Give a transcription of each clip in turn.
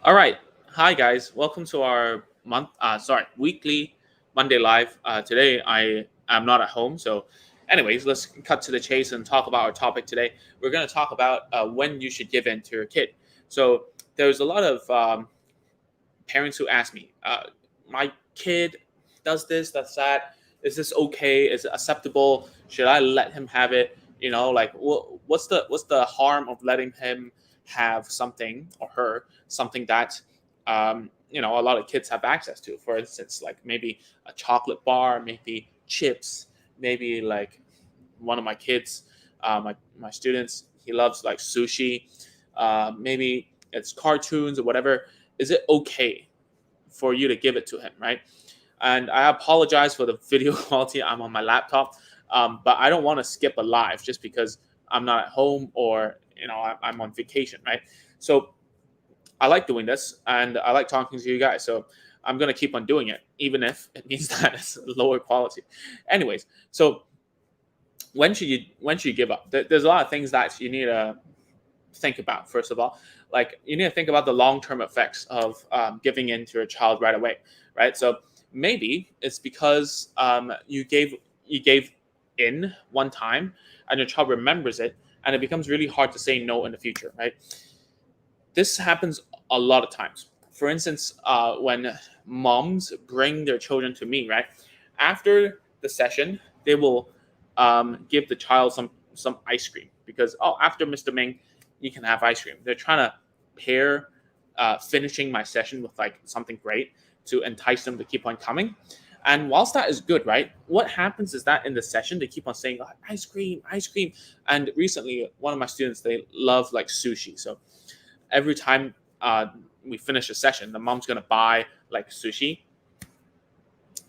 All right. Hi guys. Welcome to our weekly Monday live. Today I am not at home. So anyways, let's cut to the chase and talk about our topic today. We're going to talk about when you should give in to your kid. So there's a lot of parents who ask me, my kid does this, does that. Is this okay? Is it acceptable? Should I let him have it? Like what's the harm of letting him have something or her something that a lot of kids have access to. For instance, like maybe a chocolate bar, maybe chips, maybe like one of my kids, my students, he loves like sushi. Maybe it's cartoons or whatever. Is it okay for you to give it to him, right? And I apologize for the video quality. I'm on my laptop, but I don't want to skip a live just because I'm not at home or I'm on vacation, right? So I like doing this and I like talking to you guys. So I'm gonna keep on doing it, even if it means that it's lower quality. Anyways, so when should you give up? There's a lot of things that you need to think about. First of all, like you need to think about the long-term effects of giving in to your child right away, right? So maybe it's because you gave in one time and your child remembers it, and it becomes really hard to say no in the future, right? This happens a lot of times. For instance, when moms bring their children to me, right after the session, they will give the child some ice cream because, oh, after Mr. Ming, you can have ice cream. They're trying to pair finishing my session with like something great to entice them to keep on coming. And whilst that is good, right? What happens is that in the session they keep on saying, oh, ice cream, ice cream. And recently, one of my students, they love like sushi, so every time we finish a session, the mom's gonna buy like sushi.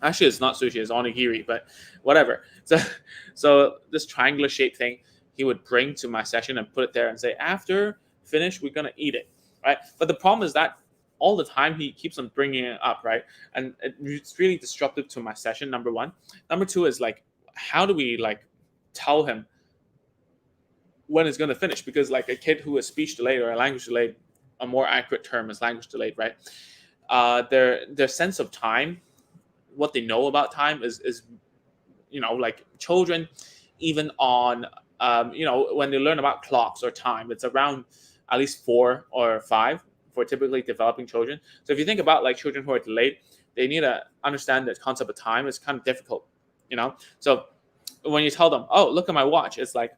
Actually, it's not sushi; it's onigiri, but whatever. So this triangular shaped thing, he would bring to my session and put it there and say, "After finish, we're gonna eat it." Right? But the problem is that all the time he keeps on bringing it up, right? And it's really disruptive to my session. Number one. Number two is like, how do we like tell him when it's going to finish? Because like a kid who is speech delayed or a language delayed, a more accurate term is language delayed, right? Their sense of time, what they know about time is like children, even on when they learn about clocks or time, it's around at least 4 or 5 for typically developing children. So if you think about like children who are delayed, they need to understand the concept of time. It's kind of difficult, so when you tell them, oh, look at my watch, it's like,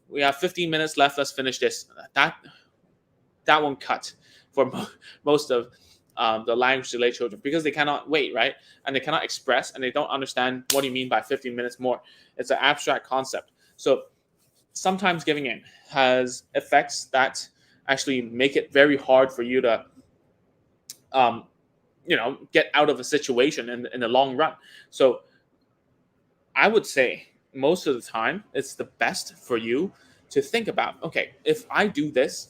we have 15 minutes left, let's finish this. That won't cut for most of the language delayed children, because they cannot wait, right? And they cannot express, and they don't understand what do you mean by 15 minutes more. It's an abstract concept. So sometimes giving in has effects that actually make it very hard for you to um, get out of a situation in the long run. So I would say most of the time it's the best for you to think about, okay, if I do this,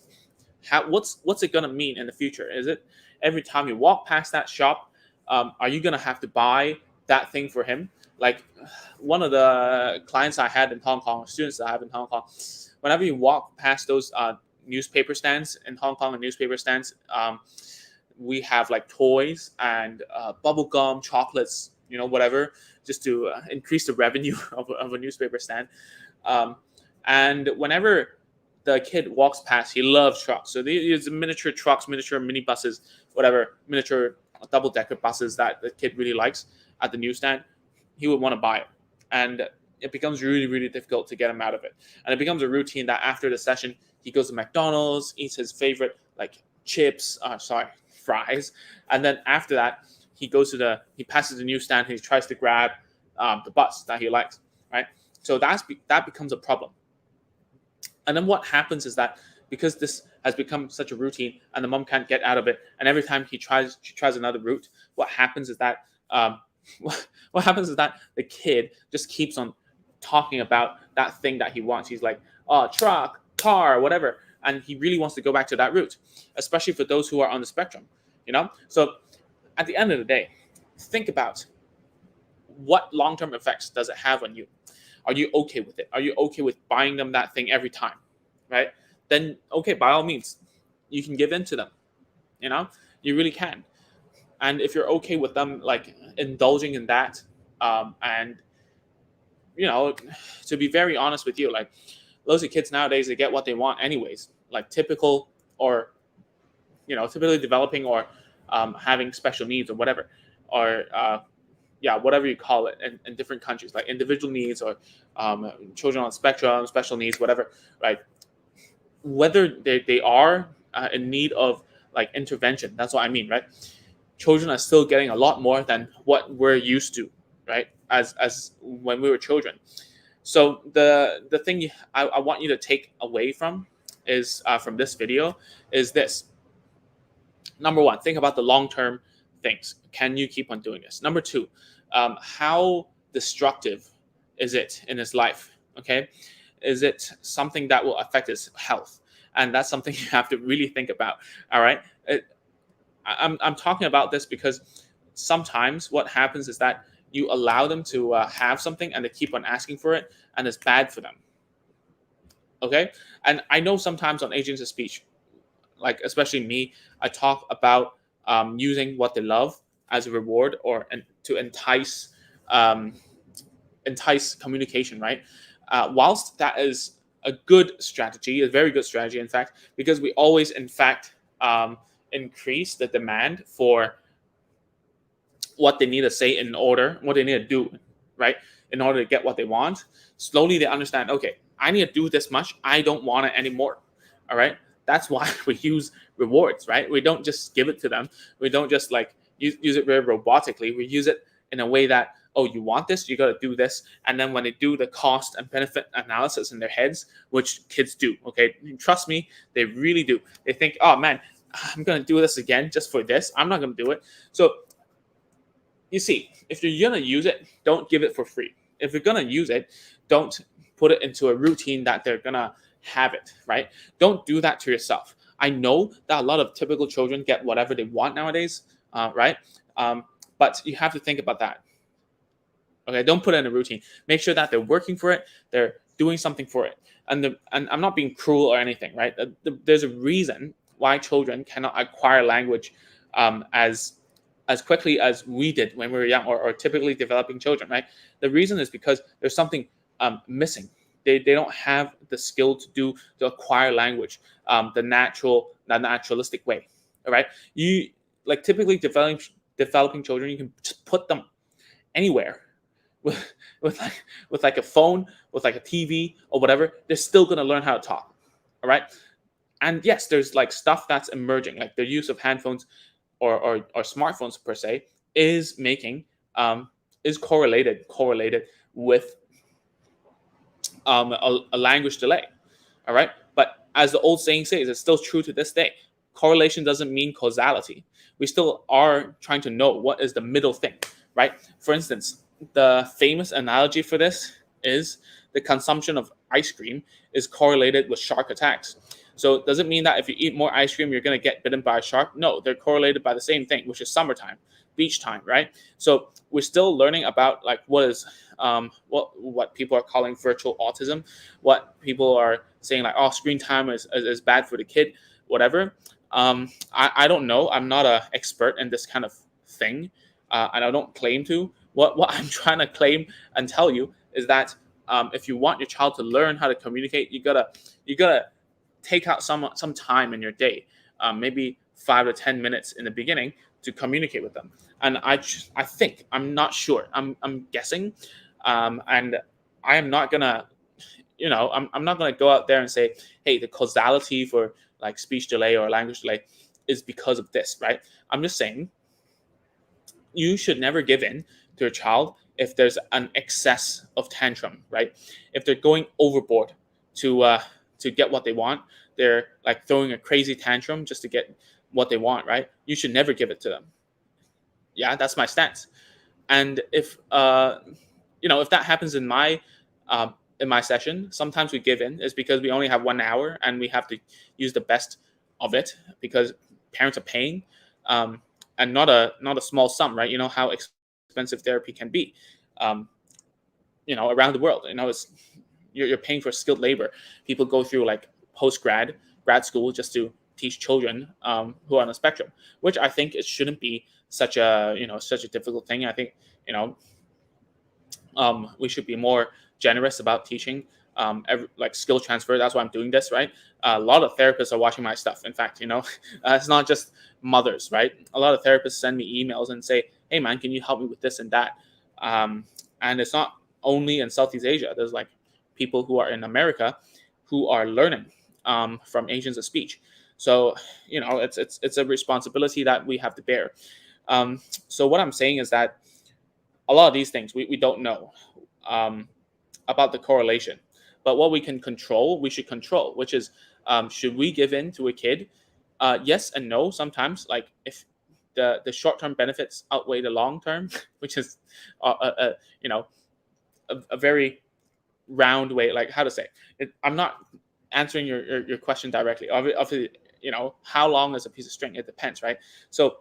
what's it gonna mean in the future? Is it every time you walk past that shop, are you gonna have to buy that thing for him? Like one of the clients I had in Hong Kong, students that I have in Hong Kong, whenever you walk past those newspaper stands in Hong Kong and newspaper stands, we have like toys and bubble gum, chocolates, whatever, just to increase the revenue of a newspaper stand. Um, and whenever the kid walks past, he loves trucks. So these miniature trucks, miniature minibuses, whatever, miniature double decker buses that the kid really likes at the newsstand, he would want to buy it. And it becomes really, really difficult to get him out of it. And it becomes a routine that after the session, he goes to McDonald's, eats his favorite like chips, fries. And then after that, he passes the newsstand, he tries to grab the bus that he likes, right? So that becomes a problem. And then what happens is that because this has become such a routine and the mom can't get out of it, and every time she tries another route, what happens is that what happens is that the kid just keeps on talking about that thing that he wants. He's like, oh, truck, car, whatever, and he really wants to go back to that route, especially for those who are on the spectrum, So at the end of the day, think about what long-term effects does it have on you. Are you okay with it? Are you okay with buying them that thing every time, right? Then okay, by all means, you can give in to them. You know, you really can. And if you're okay with them like indulging in that, and you know, to be very honest with you, like loads of kids nowadays, they get what they want anyways, like typical or typically developing or having special needs or whatever, or yeah, whatever you call it in different countries, like individual needs or children on spectrum, special needs, whatever, right? Whether they are in need of like intervention, that's what I mean, right? Children are still getting a lot more than what we're used to, right? As when we were children. So the thing I want you to take away from this video is this. Number one, think about the long term things. Can you keep on doing this? Number two, how destructive is it in his life? Okay, is it something that will affect his health? And that's something you have to really think about. All right, I'm talking about this because sometimes what happens is that you allow them to have something and they keep on asking for it, and it's bad for them. Okay, and I know sometimes on agents of speech, like especially me, I talk about using what they love as a reward or to um, entice communication, right? Whilst that is a good strategy, a very good strategy, in fact, because we always, in fact, increase the demand for what they need to say in order, what they need to do, right? In order to get what they want. Slowly they understand, okay, I need to do this much. I don't want it anymore. All right. That's why we use rewards, right? We don't just give it to them. We don't just like use it very robotically. We use it in a way that, oh, you want this, you got to do this. And then when they do the cost and benefit analysis in their heads, which kids do, okay, trust me, they really do. They think, oh man, I'm going to do this again just for this. I'm not going to do it. So you see, if you're going to use it, don't give it for free. If you're going to use it, don't put it into a routine that they're going to have it, right? Don't do that to yourself. I know that a lot of typical children get whatever they want nowadays, right? But you have to think about that. Okay, don't put it in a routine. Make sure that they're working for it, they're doing something for it. And I'm not being cruel or anything, right? There's a reason why children cannot acquire language as quickly as we did when we were young, or typically developing children, right? The reason is because there's something missing. They don't have the skill to acquire language the naturalistic way. All right, you like typically developing children, you can just put them anywhere with like a phone, with like a TV or whatever. They're still gonna learn how to talk. All right, and yes, there's like stuff that's emerging, like the use of handphones or smartphones per se is making is correlated with a language delay. All right, but as the old saying says, it's still true to this day. Correlation doesn't mean causality. We still are trying to know what is the middle thing, right? For instance, the famous analogy for this is the consumption of ice cream is correlated with shark attacks. So does it mean that if you eat more ice cream, you're going to get bitten by a shark? No, they're correlated by the same thing, which is summertime, beach time, right? So we're still learning about like what is what people are calling virtual autism, what people are saying like, oh, screen time is bad for the kid, whatever. I don't know. I'm not an expert in this kind of thing, and I don't claim to. What I'm trying to claim and tell you is that if you want your child to learn how to communicate, you gotta take out some time in your day, maybe 5 to 10 minutes in the beginning to communicate with them. And I think, I'm not sure, I'm guessing, and I am not gonna, I'm not gonna go out there and say, hey, the causality for like speech delay or language delay is because of this, right? I'm just saying you should never give in to a child if there's an excess of tantrum, right? If they're going overboard to get what they want, they're like throwing a crazy tantrum just to get what they want, right? You should never give it to them. Yeah, that's my stance. And if if that happens in my session, sometimes we give in is because we only have 1 hour and we have to use the best of it because parents are paying, and not a small sum, right? You know how expensive therapy can be, around the world. You're paying for skilled labor. People go through like grad school just to teach children who are on the spectrum, which I think it shouldn't be such a difficult thing. I think you know we should be more generous about teaching like skill transfer. That's why I'm doing this, right? A lot of therapists are watching my stuff. In fact, it's not just mothers, right? A lot of therapists send me emails and say, "Hey, man, can you help me with this and that?" And it's not only in Southeast Asia. There's like people who are in America who are learning from agents of speech. So it's a responsibility that we have to bear. So what I'm saying is that a lot of these things we don't know about the correlation, but what we can control, we should control, which is should we give in to a kid? Yes and no. Sometimes, like if the short-term benefits outweigh the long-term, which is you know a very round way, like how to say it. I'm not answering your question directly. Obviously, how long is a piece of string? It depends, right? So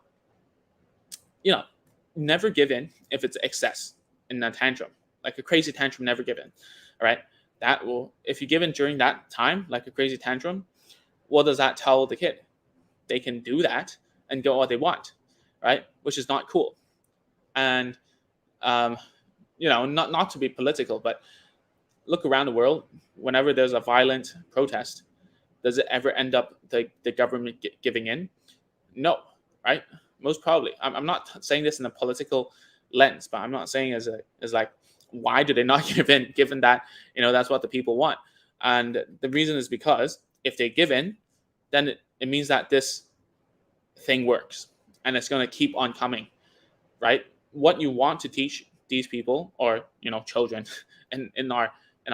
never give in if it's excess in a tantrum, like a crazy tantrum. Never give in. All right, that will, if you give in during that time, like a crazy tantrum, what does that tell the kid? They can do that and get what they want, right? Which is not cool. And not to be political, but look around the world. Whenever there's a violent protest, does it ever end up the government giving in? No, right? Most probably. I'm not saying this in a political lens, but I'm not saying as like, why do they not give in, given that that's what the people want? And the reason is because if they give in, then it means that this thing works and it's going to keep on coming, right? What you want to teach these people, or children in our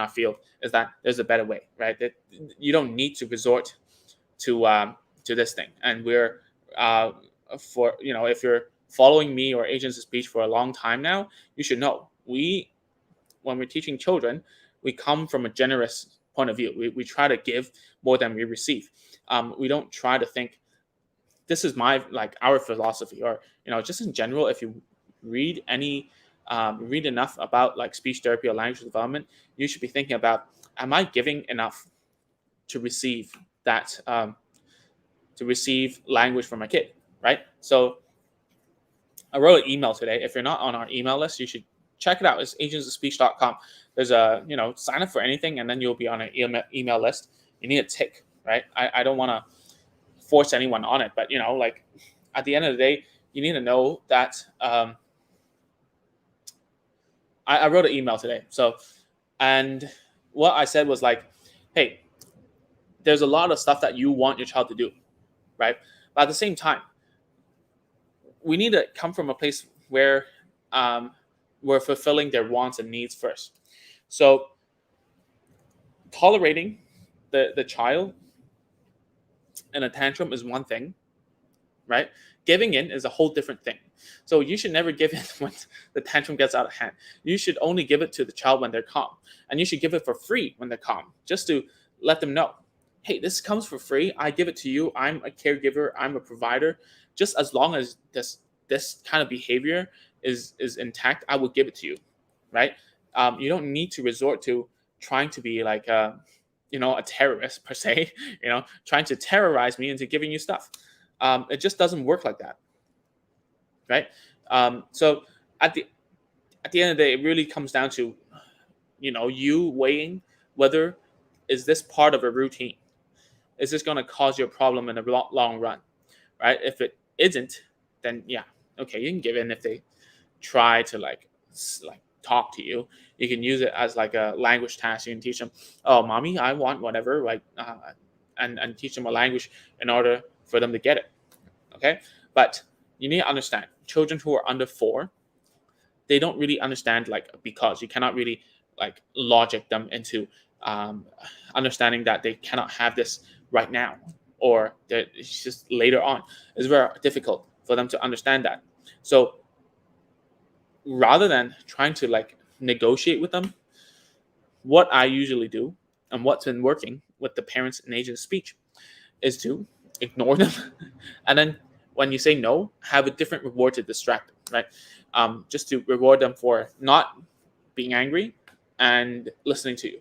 field, is that there's a better way, right? That you don't need to resort to this thing. And we're for if you're following me or agents of speech for a long time now, you should know when we're teaching children, we come from a generous point of view. We try to give more than we receive. We don't try to think this is our philosophy, or just in general. If you read enough about like speech therapy or language development, you should be thinking about, am I giving enough to receive that to receive language from my kid, right? So I wrote an email today. If you're not on our email list, you should check it out. It's agentsofspeech.com. There's a sign up for anything, and then you'll be on an email list. You need a tick, right? I don't want to force anyone on it, but like at the end of the day, you need to know that I wrote an email today. So, and what I said was like, hey, there's a lot of stuff that you want your child to do, right? But at the same time, we need to come from a place where we're fulfilling their wants and needs first. So tolerating the child in a tantrum is one thing, right? Giving in is a whole different thing. So you should never give in when the tantrum gets out of hand. You should only give it to the child when they're calm. And you should give it for free when they're calm, just to let them know, hey, this comes for free. I give it to you. I'm a caregiver. I'm a provider. Just as long as this kind of behavior is intact, I will give it to you, right? You don't need to resort to trying to be like a terrorist per se, trying to terrorize me into giving you stuff. It just doesn't work like that, right? So at the end of the day, it really comes down to you weighing whether is this part of a routine. Is this going to cause you a problem in the long run, right? If it isn't, then yeah, okay, you can give in if they try to like talk to you. You can use it as like a language task. You can teach them, oh, mommy, I want whatever, like, and teach them a language in order for them to get it. Okay, but you need to understand, children who are under 4, they don't really understand because you cannot really like logic them into understanding that they cannot have this right now, or that it's just later on. It's very difficult for them to understand that. So rather than trying to like negotiate with them, what I usually do and what's been working with the parents in agent speech is to ignore them. And then when you say no, have a different reward to distract them, right? Just to reward them for not being angry and listening to you,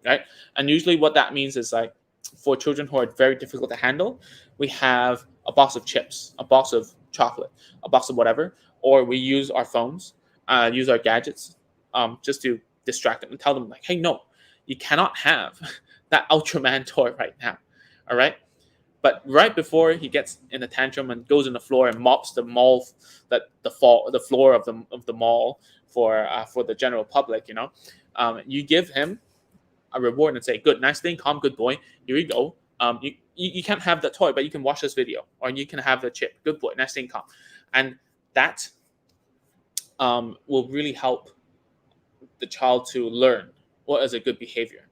right? And usually what that means is like, for children who are very difficult to handle, we have a box of chips, a box of chocolate, a box of whatever, or we use our phones, use our gadgets, just to distract them and tell them like, hey, no, you cannot have that Ultraman toy right now. All right. But right before he gets in a tantrum and goes on the floor and mops the mall, the floor of the mall for the general public, you give him a reward and say, "Good, nice thing, calm, good boy. Here you go. You can't have the toy, but you can watch this video, or you can have the chip. Good boy, nice thing, calm." And that will really help the child to learn what is a good behavior.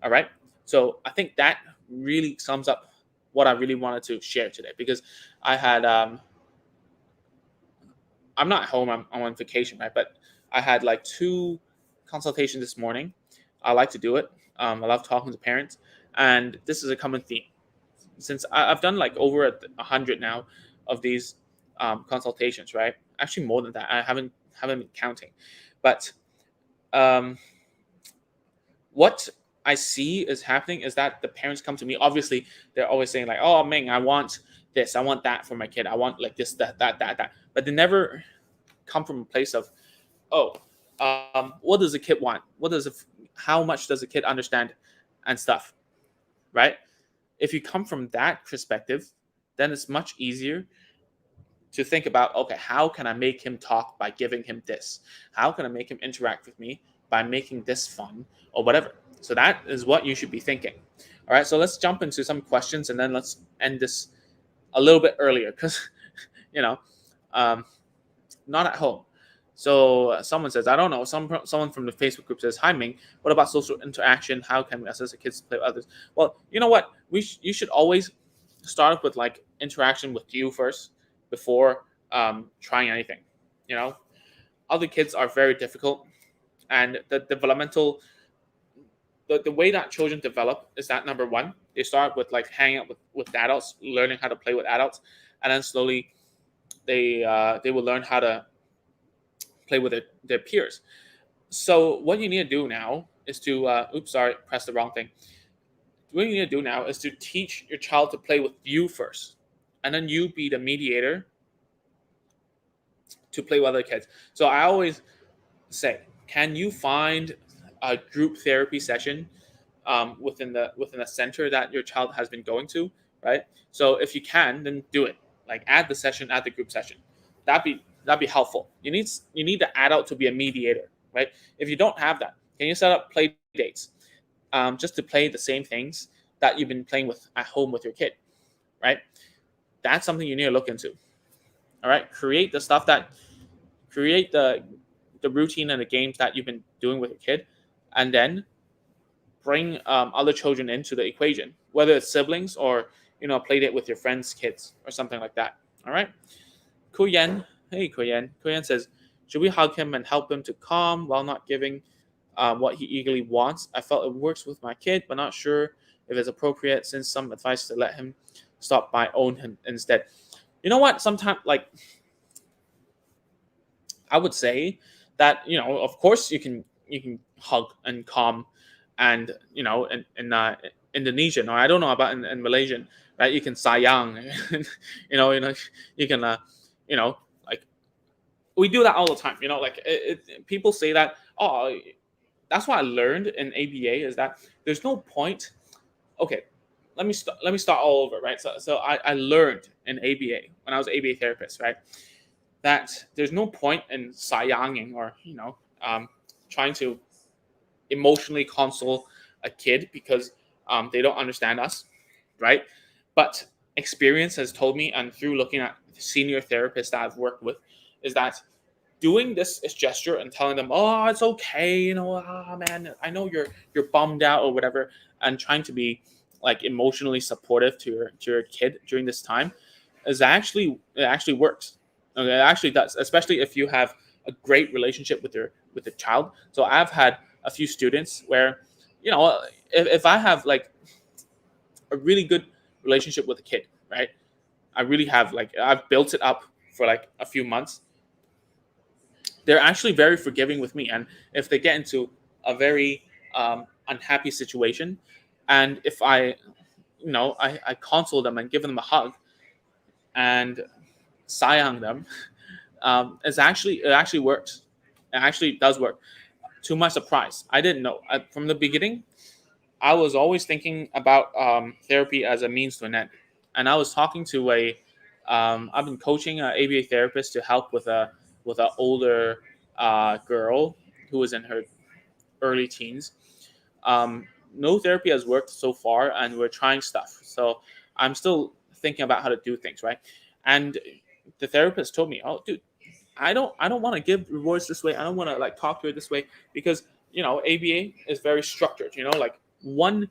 All right. So I think that really sums up what I really wanted to share today, because I had I'm not home. I'm on vacation, right? But I had like two consultations this morning. I like to do it. I love talking to parents, and this is a common theme. Since I've done like over 100 now of these consultations, right? Actually, more than that. I haven't been counting, but um, what I see is happening is that the parents come to me. Obviously, they're always saying like, "Oh, Ming, I want this, I want that for my kid. I want like this, that." But they never come from a place of, "Oh, what does a kid want? How much does a kid understand, and stuff?" Right? If you come from that perspective, then it's much easier to think about, okay, how can I make him talk by giving him this? How can I make him interact with me by making this fun or whatever? So that is what you should be thinking. All right, so let's jump into some questions and then let's end this a little bit earlier because, you know, um, not at home. So someone says, I don't know. Someone from the Facebook group says, "Hi Ming, what about social interaction? How can we assist the kids to play with others?" Well, you know what? You should always start off with like interaction with you first before trying anything. You know, other kids are very difficult, and the way that children develop is that number one, they start with like hanging out with adults, learning how to play with adults, and then slowly they will learn how to play with their peers. So what you need to do now is to oops, sorry, press the wrong thing. What you need to do now is to teach your child to play with you first, and then you be the mediator to play with other kids. So I always say, can you find a group therapy session within the center that your child has been going to, right? So if you can, then do it. Like add the session, add the group session. That'd be helpful. You need the adult to be a mediator, right? If you don't have that, can you set up play dates, just to play the same things that you've been playing with at home with your kid, right? That's something you need to look into. All right, create the routine and the games that you've been doing with your kid, and then bring other children into the equation, whether it's siblings or play date with your friends' kids or something like that. All right. Kuyen, hey Kuyen. Kuyen says, should we hug him and help him to calm while not giving what he eagerly wants? I felt it works with my kid, but not sure if it's appropriate since some advice to let him stop by own him instead. You know what? Sometimes, like, I would say that of course you can hug and calm, and in Indonesian, or I don't know about in Malaysian, right? You can sayang, you can you know like we do that all the time. Like people say that, oh, that's what I learned in ABA is that there's no point. Okay, let me start all over, right? So I learned in ABA when I was ABA therapist, right? That there's no point in sayanging or trying to emotionally console a kid because they don't understand us, right? But experience has told me, and through looking at senior therapists that I've worked with, is that doing this gesture and telling them, "Oh, it's okay, man, I know you're bummed out or whatever," and trying to be like emotionally supportive to your kid during this time it actually works. Okay, it actually does, especially if you have a great relationship with the child. So I've had a few students where, if I have like a really good relationship with a kid, right? I really have, like, I've built it up for like a few months. They're actually very forgiving with me, and if they get into a very unhappy situation, and if I I console them and give them a hug and sayang them, it actually works. It actually does work. To my surprise, I didn't know. From the beginning, I was always thinking about therapy as a means to an end. And I was talking to I've been coaching an ABA therapist to help with an older girl who was in her early teens. Um, no therapy has worked so far, and we're trying stuff. So I'm still thinking about how to do things, right? And the therapist told me, "Oh, dude, I don't want to give rewards this way. I don't want to like talk to her this way because ABA is very structured. Like one,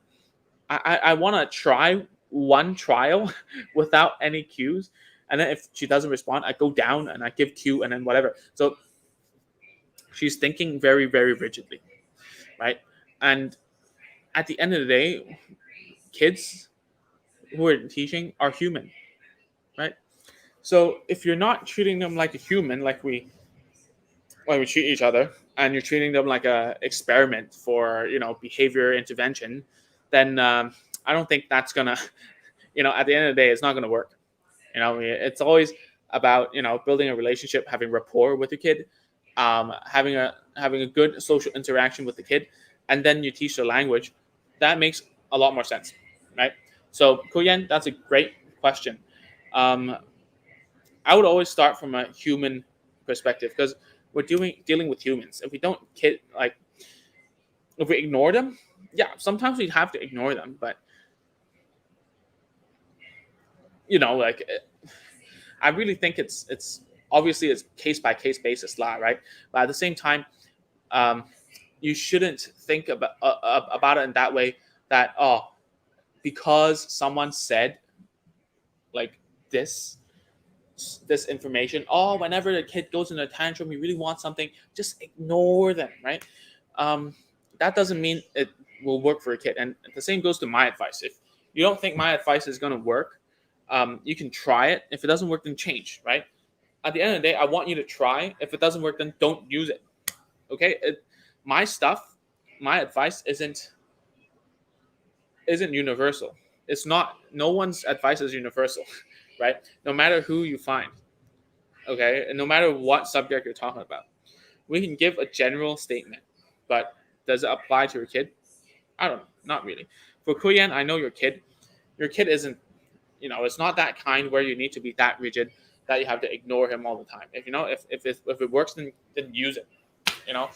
I want to try one trial without any cues, and then if she doesn't respond, I go down and I give cue and then whatever. So she's thinking very very rigidly, right? And at the end of the day, kids who are teaching are human, right? So if you're not treating them like a human, like we treat each other, and you're treating them like a experiment for behavior intervention, then I don't think that's gonna at the end of the day it's not gonna work. It's always about building a relationship, having rapport with the kid, having a good social interaction with the kid, and then you teach the language. That makes a lot more sense, right? So Koyen, that's a great question. um, I would always start from a human perspective because we're dealing with humans. If we don't if we ignore them, yeah, sometimes we have to ignore them. But like I really think it's obviously it's case by case basis law, right? But at the same time, um, you shouldn't think about it in that way. That because someone said like this this information. Oh, whenever the kid goes in a tantrum, you really want something, just ignore them, right? Um, that doesn't mean it will work for a kid. And the same goes to my advice. If you don't think my advice is going to work, you can try it. If it doesn't work, then change, right? At the end of the day, I want you to try. If it doesn't work, then don't use it. Okay? My stuff, my advice isn't universal. It's not. No one's advice is universal, right? No matter who you find, okay, and no matter what subject you're talking about, we can give a general statement, but does it apply to your kid? I don't know, not really. For Koyan, I know your kid isn't, it's not that kind where you need to be that rigid that you have to ignore him all the time. If it works, then use it, you know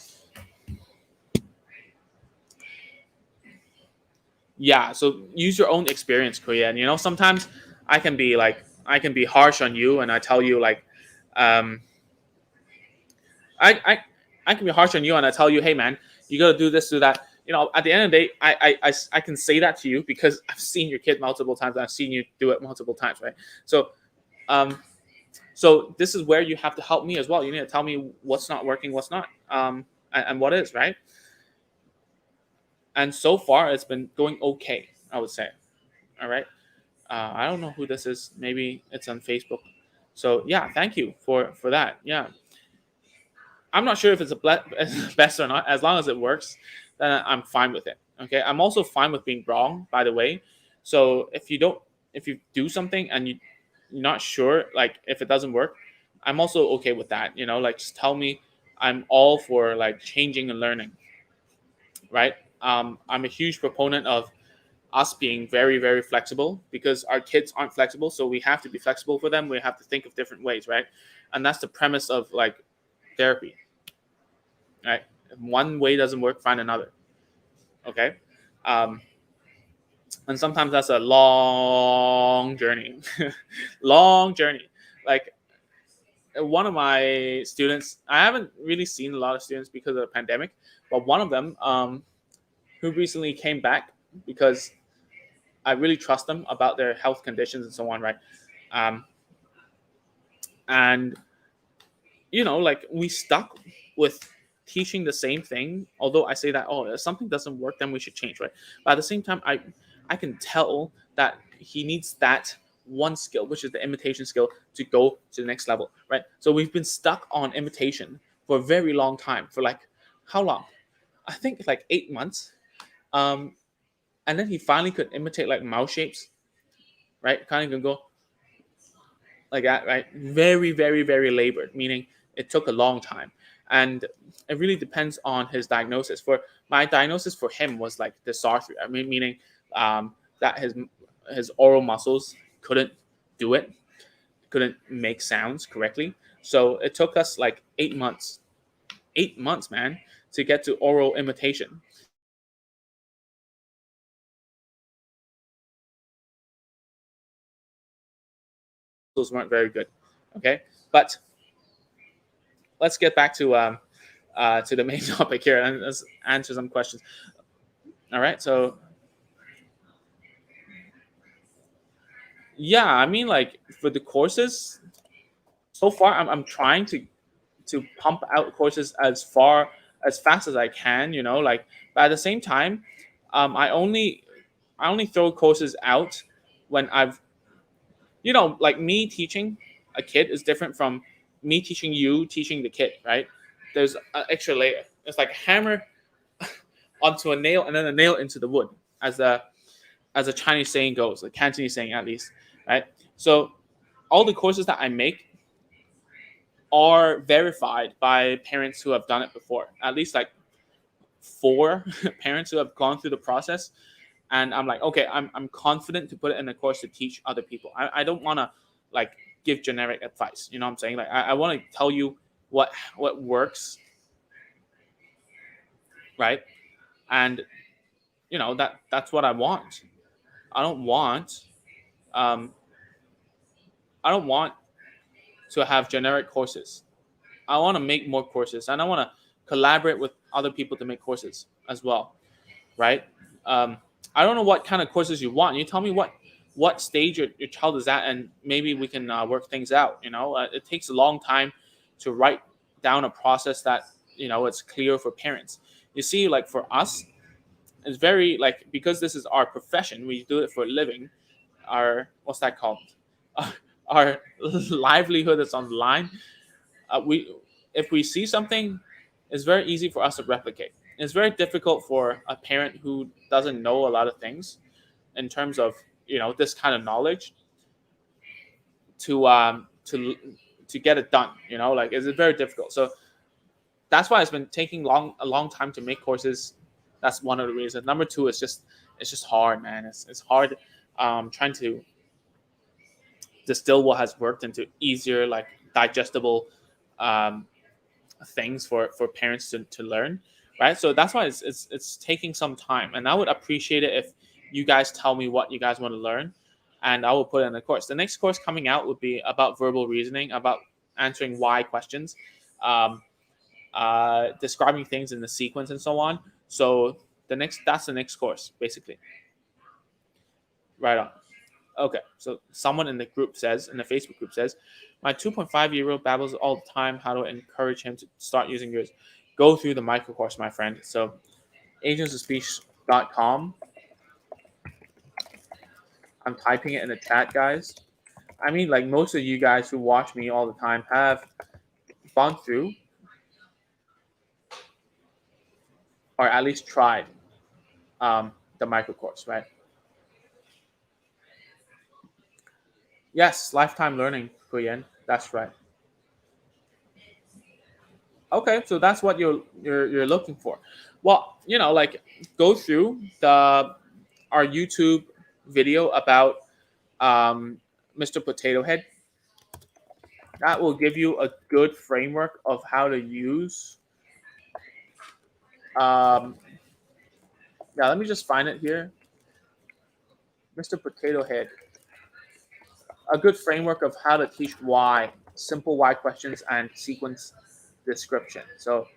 yeah. So use your own experience, Koyan. Sometimes I can be harsh on you, and I tell you like um I, I I can be harsh on you, and I tell you, hey man, you got to do this, do that. At the end of the day, I can say that to you because I've seen your kid multiple times. I've seen you do it multiple times, right? So, um, so this is where you have to help me as well. You need to tell me what's not working, what's not, and what is, right. And so far, it's been going okay, I would say. All right. I don't know who this is. Maybe it's on Facebook. So yeah, thank you for that. Yeah. I'm not sure if it's best or not. As long as it works, then I'm fine with it. Okay. I'm also fine with being wrong, by the way. So if you do something and you're not sure, like if it doesn't work, I'm also okay with that. Like just tell me. I'm all for like changing and learning, right? I'm a huge proponent of us being very, very flexible because our kids aren't flexible. So we have to be flexible for them. We have to think of different ways, right? And that's the premise of like therapy, right? If one way doesn't work, find another. Okay. Um, and sometimes that's a long journey, long journey. Like one of my students, I haven't really seen a lot of students because of the pandemic, but one of them who recently came back because I really trust them about their health conditions and so on, right? Um, and like we stuck with teaching the same thing. Although I say that, oh, if something doesn't work, then we should change, right? But at the same time, I can tell that he needs that one skill, which is the imitation skill, to go to the next level, right? So we've been stuck on imitation for a very long time, for like how long? I think like 8 months. Um, and then he finally could imitate like mouth shapes, right? Kind of can go like that, right? Very, very, very labored, meaning it took a long time. And it really depends on his diagnosis. For my diagnosis for him was like dysarthria. I mean, meaning that his oral muscles couldn't do it, couldn't make sounds correctly. So it took us like 8 months, 8 months, man, to get to oral imitation. Those weren't very good. Okay, but let's get back to the main topic here and let's answer some questions. All right, so yeah, I mean, like for the courses, so far I'm trying to pump out courses as fast as I can, like, but at the same time, I only throw courses out when I've, like me teaching a kid is different from me teaching you teaching the kid, right? There's an extra layer. It's like a hammer onto a nail and then a nail into the wood, as a Chinese saying goes, a Cantonese saying at least, right? So all the courses that I make are verified by parents who have done it before. At least like four parents who have gone through the process, and I'm like, okay, I'm confident to put it in a course to teach other people. I don't want to like give generic advice. You know what I'm saying? Like I want to tell you what works, right? And that's what I want. I don't want um, I don't want to have generic courses. I want to make more courses, and I want to collaborate with other people to make courses as well, right? Um, I don't know what kind of courses you want. You tell me what stage your child is at, and maybe we can work things out. It takes a long time to write down a process that it's clear for parents. You see, like for us, it's very like because this is our profession, we do it for a living. Our what's that called? Our livelihood is on the line. We If we see something, it's very easy for us to replicate. It's very difficult for a parent who doesn't know a lot of things in terms of this kind of knowledge to to get it done. Like it's very difficult. So that's why it's been taking a long time to make courses. That's one of the reasons. Number two is just it's just hard, man. It's hard trying to distill what has worked into easier, like digestible um, things for parents to learn, right? So that's why it's taking some time, and I would appreciate it if you guys tell me what you guys want to learn, and I will put it in the course. The next course coming out would be about verbal reasoning, about answering why questions, um, describing things in the sequence and so on. So that's the next course basically. Right on. Okay, so someone in the group says, in the Facebook group says, my 2.5-year-old babbles all the time. How do I encourage him to start using yours? Go through the micro course, my friend. So agentsofspeech.com. I'm typing it in the chat, guys. I mean, like most of you guys who watch me all the time have gone through or at least tried the micro course, right? Yes, lifetime learning, Kuyen. That's right. Okay, so that's what you're looking for. Well, like go through the our YouTube video about Mr. Potato Head. That will give you a good framework of how to use. Um, yeah, let me just find it here. Mr. Potato Head. A good framework of how to teach why, simple why questions, and sequence description. So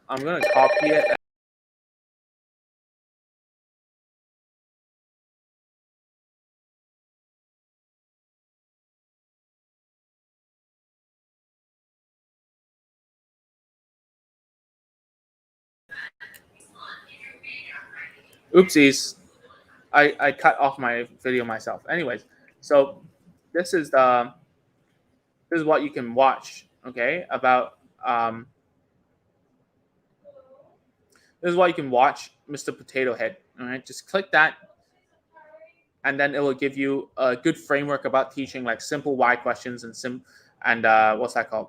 I'm gonna copy it. Oopsies. I cut off my video myself. Anyways, so this is the this is what you can watch. Okay, about this is what you can watch Mr. Potato Head. All right, just click that, and then it will give you a good framework about teaching like simple why questions and what's that called?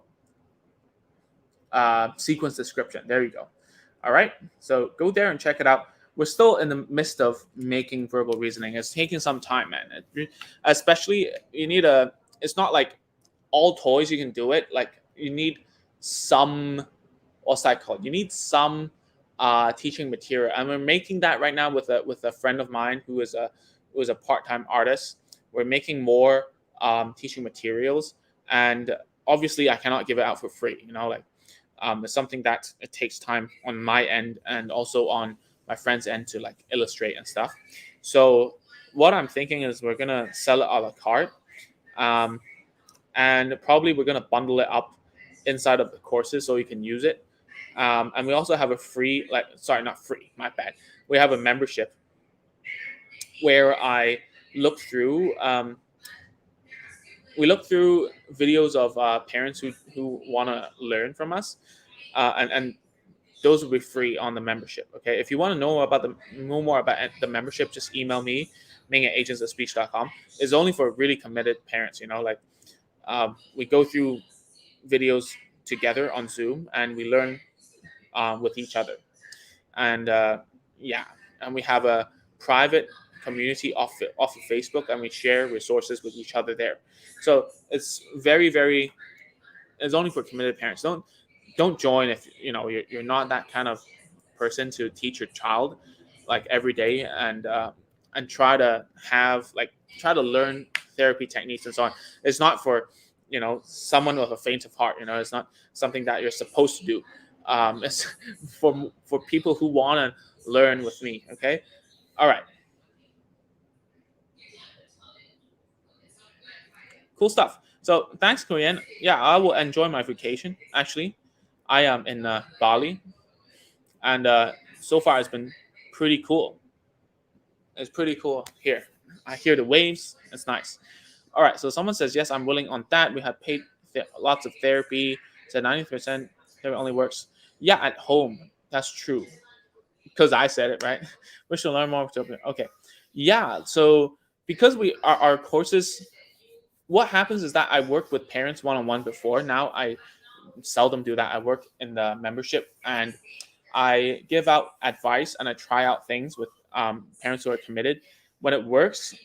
Sequence description. There you go. All right. So go there and check it out. We're still in the midst of making verbal reasoning. It's taking some time, man. Especially you need a. It's not like all toys you can do it. Like you need some. What's that called? You need some teaching material, and we're making that right now with a friend of mine who is a part time artist. We're making more teaching materials, and obviously I cannot give it out for free. You know, like it's something that it takes time on my end and also on my friend's end to like illustrate and stuff. So what I'm thinking is we're gonna sell it a la carte, um, and probably we're gonna bundle it up inside of the courses so you can use it. And we also have a free, like, sorry, not free, my bad. We have a membership where I look through. We look through videos of parents who want to learn from us, and those will be free on the membership. Okay, if you want to know more about the membership, just email me, ming@agentsofspeech.com. It's only for really committed parents. You know, like we go through videos together on Zoom and we learn with each other, and yeah, and we have a private community off of Facebook, and we share resources with each other there. So it's very, it's only for committed parents. Don't join if you know you're not that kind of person to teach your child like every day, and try to learn therapy techniques and so on. It's not for someone with a faint of heart. It's not something that you're supposed to do. It's for people who want to learn with me. Okay, all right, cool stuff. So thanks, Korean. Yeah, I will enjoy my vacation. Actually, I am in Bali, and so far it's been pretty cool. It's pretty cool here. I hear the waves. It's nice. All right. So someone says yes, I'm willing on that. We have paid lots of therapy. Said 90% therapy only works. Yeah, at home. That's true. Because I said it, right? We should learn more. Okay. Yeah. So because our courses, what happens is that I worked with parents one on one before. Now I seldom do that. I work in the membership, and I give out advice and I try out things with parents who are committed. When it works,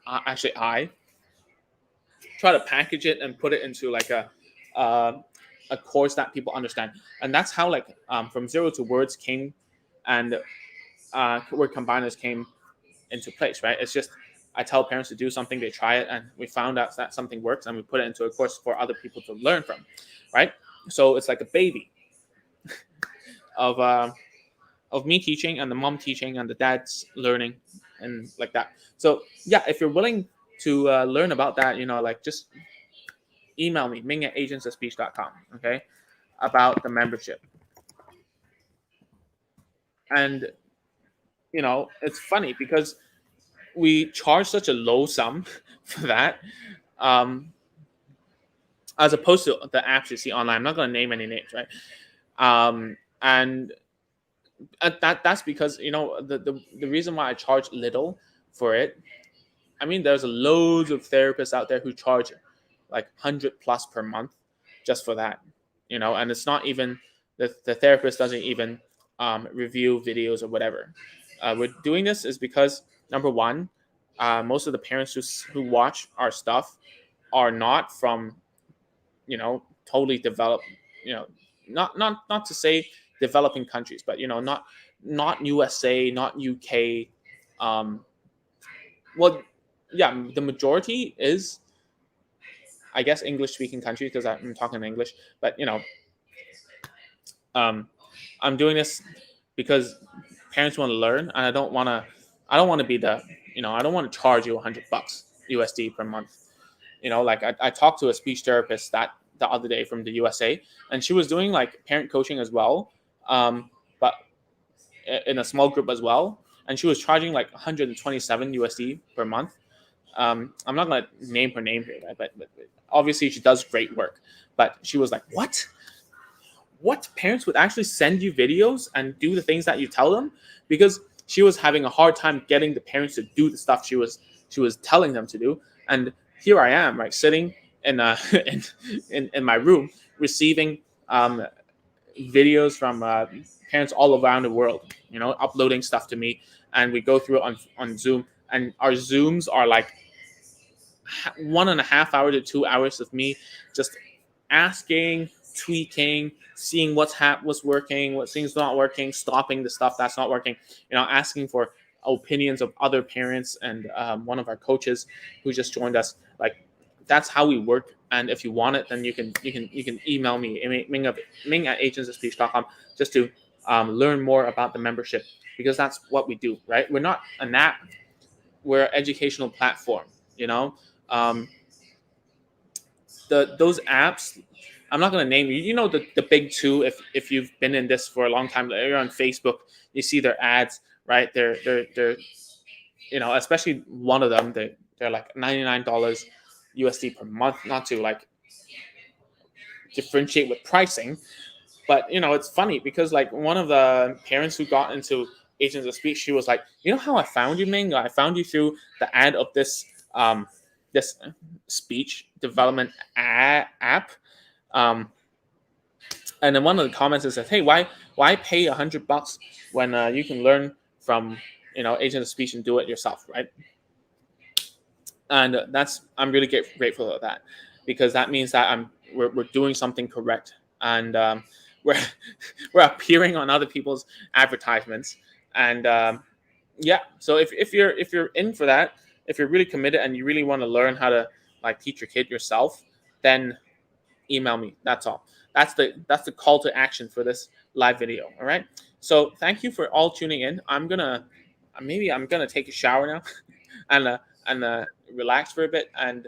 I try to package it and put it into like uh, a course that people understand, and that's how like from zero to words came, and word combiners came into place. Right? It's just I tell parents to do something, they try it, and we found out that something works, and we put it into a course for other people to learn from. Right? So it's like a baby of me teaching and the mom teaching and the dad's learning and like that. So yeah, if you're willing to learn about that, like just email me, ming@agentsofspeech.com, okay, about the membership. And it's funny because we charge such a low sum for that, um, as opposed to the apps you see online. I'm not going to name any names, right? And that's because the reason why I charge little for it. I mean, there's loads of therapists out there who charge like 100 plus per month just for that, and it's not even the therapist doesn't even review videos or whatever. We're doing this is because number one, most of the parents who watch our stuff are not from totally developed, not to say developing countries, but not USA, not UK. Well, yeah, the majority is, I guess, English speaking countries because I'm talking English. But um, I'm doing this because parents want to learn, and I don't want to. I don't want to be the. I don't want to charge you $100 USD per month. Like I talked to a speech therapist that the other day from the USA, and she was doing like parent coaching as well, but in a small group as well, and she was charging like 127 USD per month. I'm not gonna name her name here, right? But obviously she does great work. But she was like, "What? What parents would actually send you videos and do the things that you tell them?" Because she was having a hard time getting the parents to do the stuff she was telling them to do. And here I am, right, sitting in in my room, receiving videos from parents all around the world, uploading stuff to me, and we go through it on Zoom. And our Zooms are like 1.5 hours to 2 hours of me just asking, tweaking, seeing what's working, what things not working, stopping the stuff that's not working. Asking for opinions of other parents and one of our coaches who just joined us. Like, that's how we work. And if you want it, then you can email me, Ming at agentsofspeech.com, just to learn more about the membership, because that's what we do, right? We're not an app, we're an educational platform. Um, those apps, I'm not going to name you. The big two. If you've been in this for a long time, you're on Facebook, you see their ads, right? They're especially one of them. They're like $99 USD per month. Not to like differentiate with pricing, but it's funny because like one of the parents who got into Agents of Speech, she was like, how I found you, Ming? I found you through the ad of this speech development app. And then one of the comments is that, hey, why pay $100 when you can learn from Agent of Speech and do it yourself, right? And I'm really grateful for that, because that means that we're doing something correct, and we're we're appearing on other people's advertisements. And yeah, so if you're in for that, if you're really committed and you really want to learn how to like teach your kid yourself, then email me. That's all. That's the call to action for this live video. All right. So thank you for all tuning in. I'm gonna take a shower now and relax for a bit, and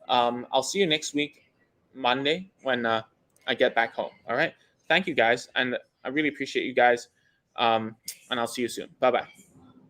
I'll see you next week, Monday, when I get back home. All right. Thank you guys, and I really appreciate you guys. And I'll see you soon. Bye bye.